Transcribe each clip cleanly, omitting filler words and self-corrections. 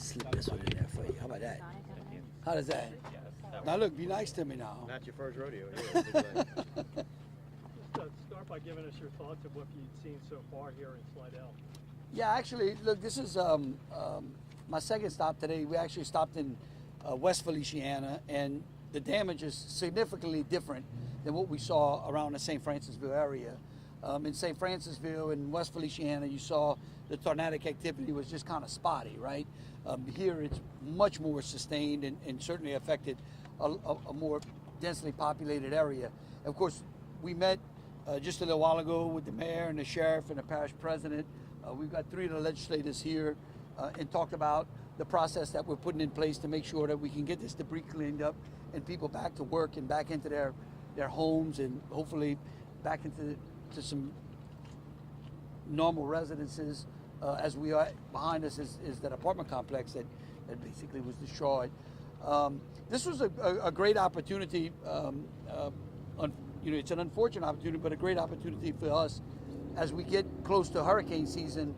slip this one in there for you. How about that? How does that? Now look, be nice to me now. Not your first rodeo. Yeah, Start by giving us your thoughts of what you've seen so far here in Slidell. Yeah, actually, look, this is my second stop today. We actually stopped in West Feliciana, and the damage is significantly different than what we saw around the St. Francisville area. In St. Francisville and West Feliciana, you saw the tornadic activity was just kind of spotty, right? Here it's much more sustained and certainly affected a more densely populated area. Of course, we met just a little while ago with the mayor and the sheriff and the parish president. We've got 3 of the legislators here and talked about the process that we're putting in place to make sure that we can get this debris cleaned up and people back to work and back into their homes and hopefully back into some normal residences. As we are behind us is that apartment complex that basically was destroyed. This was a great opportunity. It's an unfortunate opportunity, but a great opportunity for us as we get close to hurricane season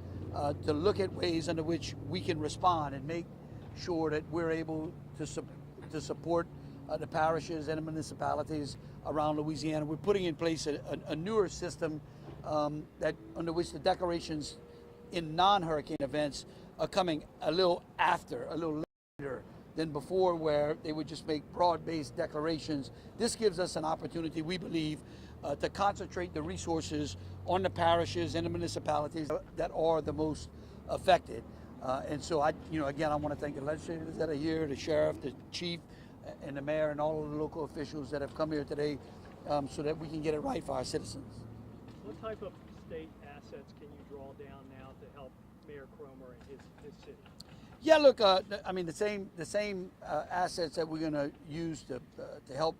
to look at ways under which we can respond and make sure that we're able to support the parishes and the municipalities around Louisiana. We're putting in place a newer system that under which the declarations in non-hurricane events are coming a little later than before, where they would just make broad-based declarations. This gives us an opportunity, we believe, to concentrate the resources on the parishes and the municipalities that are the most affected. And so again, I want to thank the legislators that are here, the sheriff, the chief, and the mayor, and all of the local officials that have come here today so that we can get it right for our citizens. What type of state assets can you draw down now to help Mayor Cromer and his city? Yeah, look, I mean, the same assets that we're going to use to help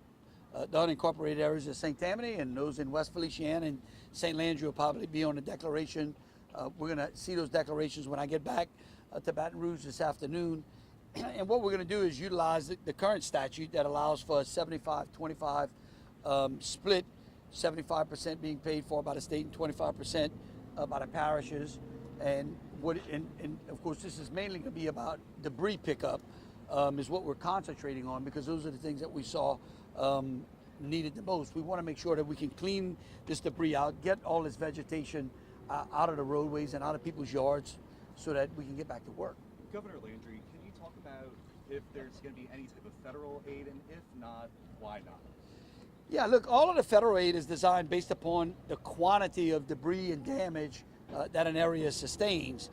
the unincorporated areas of St. Tammany and those in West Feliciana and St. Landry will probably be on the declaration. We're going to see those declarations when I get back to Baton Rouge this afternoon. And what we're going to do is utilize the current statute that allows for a 75-25 split, 75% being paid for by the state and 25% by the parishes. And of course, this is mainly going to be about debris pickup, is what we're concentrating on, because those are the things that we saw needed the most. We want to make sure that we can clean this debris out, get all this vegetation out of the roadways and out of people's yards so that we can get back to work. Governor Landry, can you talk about if there's going to be any type of federal aid, and if not, why not? Yeah, look, all of the federal aid is designed based upon the quantity of debris and damage that an area sustains.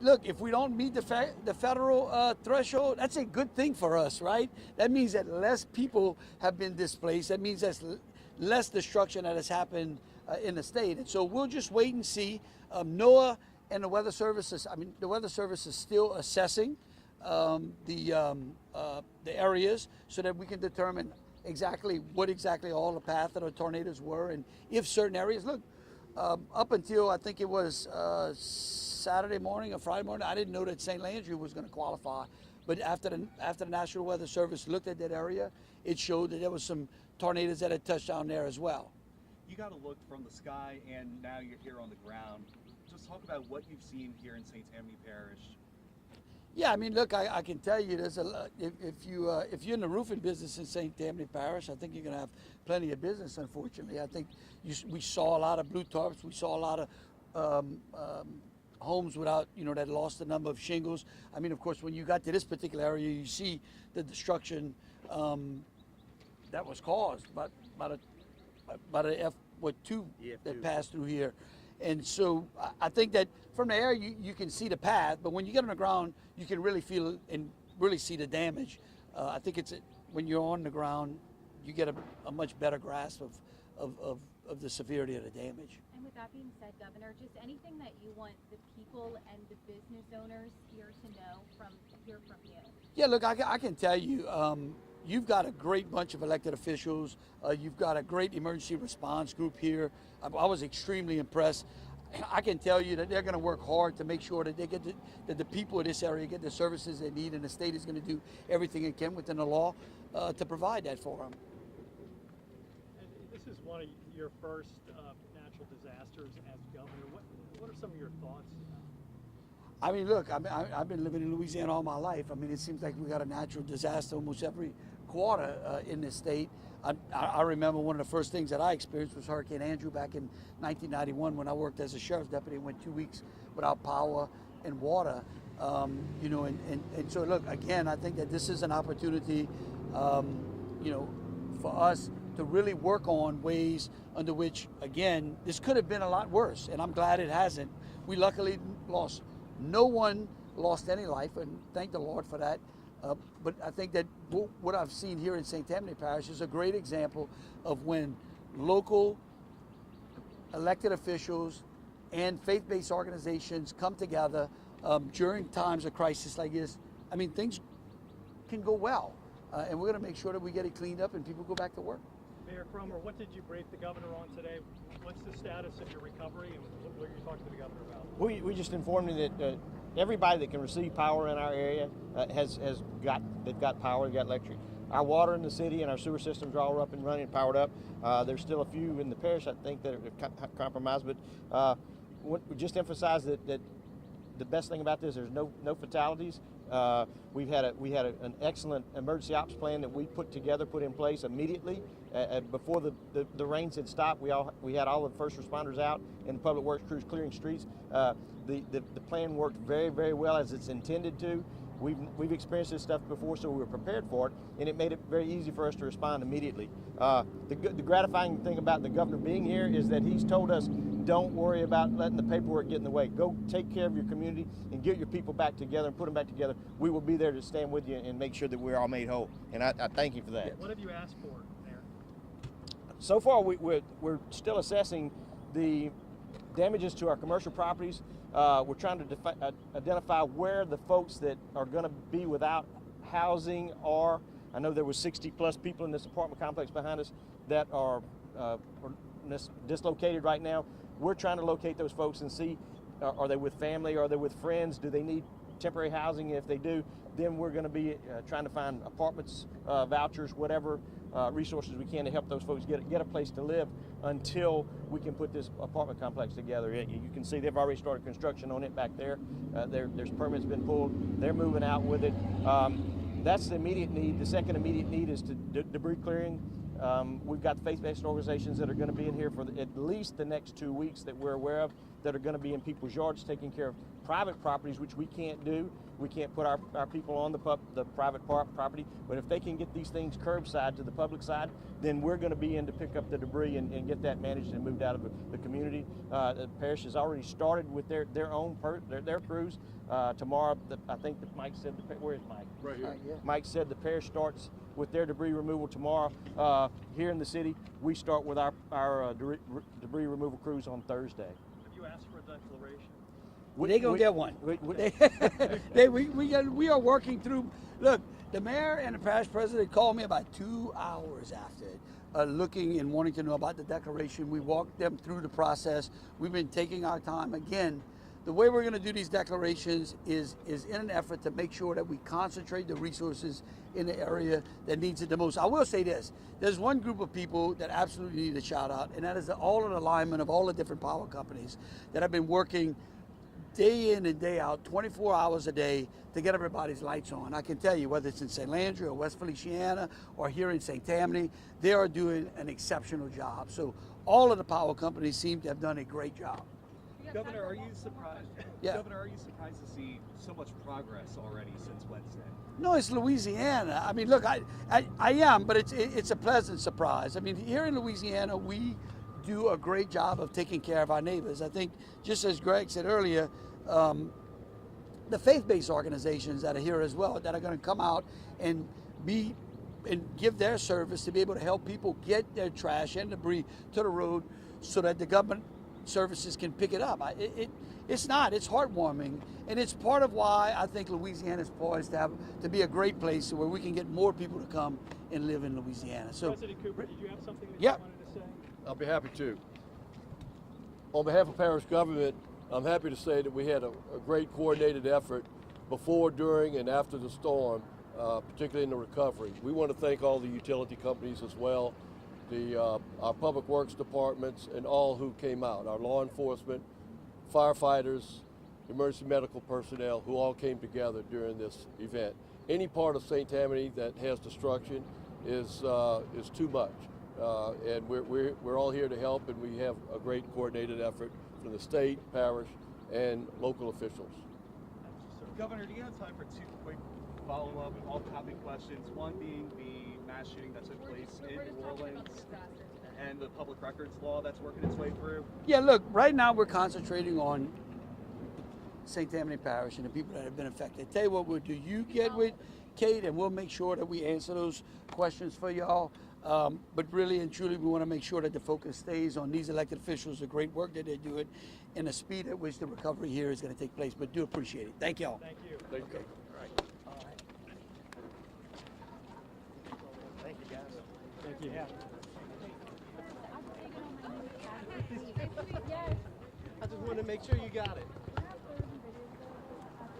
Look, if we don't meet the federal threshold, that's a good thing for us, right? That means that less people have been displaced. That means there's less destruction that has happened in the state. And so we'll just wait and see. NOAA and the Weather Service is still assessing the areas so that we can determine what exactly all the path of the tornadoes were, and if certain areas. Look, up until I think it was Saturday morning or Friday morning, I didn't know that St. Landry was going to qualify. But after the National Weather Service looked at that area, it showed that there was some tornadoes that had touched down there as well. You got to look from the sky, and now you're here on the ground. Just talk about what you've seen here in St. Tammany Parish. Yeah, I mean, look, I can tell you, there's if you're in the roofing business in St. Tammany Parish, I think you're going to have plenty of business. Unfortunately, I think we saw a lot of blue tarps. We saw a lot of homes without, that lost the number of shingles. I mean, of course, when you got to this particular area, you see the destruction that was caused by the F2 that passed through here. And so I think that from the air, you can see the path, but when you get on the ground, you can really feel and really see the damage. I think when you're on the ground, you get a much better grasp of the severity of the damage. And with that being said, Governor, just anything that you want the people and the business owners here to hear from you. Yeah, look, I can tell you, you've got a great bunch of elected officials. You've got a great emergency response group here. I was extremely impressed. I can tell you that they're going to work hard to make sure that that the people of this area get the services they need, and the state is going to do everything it can within the law to provide that for them. And this is one of your first natural disasters as governor. What are some of your thoughts? I mean, look, I've been living in Louisiana all my life. I mean, it seems like we got a natural disaster almost every quarter in this state. I remember one of the first things that I experienced was Hurricane Andrew back in 1991 when I worked as a sheriff's deputy and went 2 weeks without power and water. You know, and so look, again, I think that this is an opportunity, you know, for us to really work on ways under which, again, this could have been a lot worse, and I'm glad it hasn't. We luckily lost, no one lost any life, and thank the Lord for that. But I think that what I've seen here in St. Tammany Parish is a great example of when local elected officials and faith-based organizations come together during times of crisis like this. I mean, things can go well, and we're going to make sure that we get it cleaned up and people go back to work. Mayor Cromer, what did you brief the governor on today? What's the status of your recovery, and what are you talking to the governor about? We just informed him that everybody that can receive power in our area they've got power, they've got electric. Our water in the city and our sewer systems are all up and running, powered up. There's still a few in the parish, I think, that are compromised, but we just emphasize that the best thing about this, there's no fatalities. We had an excellent emergency ops plan that we put in place immediately before the rains had stopped. We had all the first responders out and the public works crews clearing streets. The plan worked very, very well as it's intended to. We've experienced this stuff before, so we were prepared for it, and it made it very easy for us to respond immediately. The gratifying thing about the governor being here is that he's told us, don't worry about letting the paperwork get in the way. Go take care of your community and get your people back together and put them back together. We will be there to stand with you and make sure that we're all made whole. And I thank you for that. What have you asked for, Mayor? So far, we're still assessing the damages to our commercial properties. We're trying to identify where the folks that are going to be without housing are. I know there was 60 plus people in this apartment complex behind us that are dislocated right now. We're trying to locate those folks and see, are they with family, are they with friends, do they need temporary housing? If they do, then we're going to be trying to find apartments, vouchers, whatever resources we can to help those folks get a place to live until we can put this apartment complex together. You can see they've already started construction on it back there. There's permits been pulled. They're moving out with it. That's the immediate need. The second immediate need is to debris clearing. We've got faith-based organizations that are going to be in here for at least the next 2 weeks that we're aware of, that are going to be in people's yards taking care of private properties, which we can't do. We can't put our people on the private property, but if they can get these things curbside to the public side, then we're going to be in to pick up the debris and get that managed and moved out of the community. The parish has already started with their crews. Tomorrow, I think that Mike said, where is Mike? Right here. Yeah. Mike said the parish starts with their debris removal tomorrow. Here in the city, we start with our debris removal crews on Thursday. Have you asked for a declaration? They're going to get one. We are working through. Look, the mayor and the parish president called me about 2 hours after looking and wanting to know about the declaration. We walked them through the process. We've been taking our time. Again, the way we're going to do these declarations is in an effort to make sure that we concentrate the resources in the area that needs it the most. I will say this, there's one group of people that absolutely need a shout out, and that is all of the linemen of all the different power companies that have been working day in and day out, 24 hours a day to get everybody's lights on. I can tell you, whether it's in St. Landry or West Feliciana or here in St. Tammany, they are doing an exceptional job. So all of the power companies seem to have done a great job. Governor, are you surprised? Yeah. Governor, are you surprised to see so much progress already since Wednesday? No, it's Louisiana. I mean, look, I am, but it's a pleasant surprise. I mean, here in Louisiana, we do a great job of taking care of our neighbors. I think, just as Greg said earlier, the faith-based organizations that are here as well, that are going to come out and give their service to be able to help people get their trash and debris to the road so that the government services can pick it up. It's heartwarming, and it's part of why I think Louisiana is poised to be a great place where we can get more people to come and live in Louisiana. So, President Cooper, did you have something that Yeah. you wanted to say? I'll be happy to. On behalf of parish government, I'm happy to say that we had a great coordinated effort before, during, and after the storm, particularly in the recovery. We want to thank all the utility companies as well, our public works departments, and all who came out, our law enforcement, firefighters, emergency medical personnel who all came together during this event. Any part of St. Tammany that has destruction is too much. And we're all here to help, and we have a great coordinated effort from the state, parish, and local officials. Governor, do you have time for two quick follow-up, off-topic questions? One being the mass shooting that took place in New Orleans and the public records law that's working its way through. Yeah, look, right now we're concentrating on St. Tammany Parish and the people that have been affected. Tell you what we'll do, you get with Kate and we'll make sure that we answer those questions for y'all. But really and truly, we want to make sure that the focus stays on these elected officials, the great work that they're doing, and the speed at which the recovery here is going to take place. But do appreciate it. Thank y'all. Thank you. Thank you. Thank you, guys. Thank you. I just wanted to make sure you got it.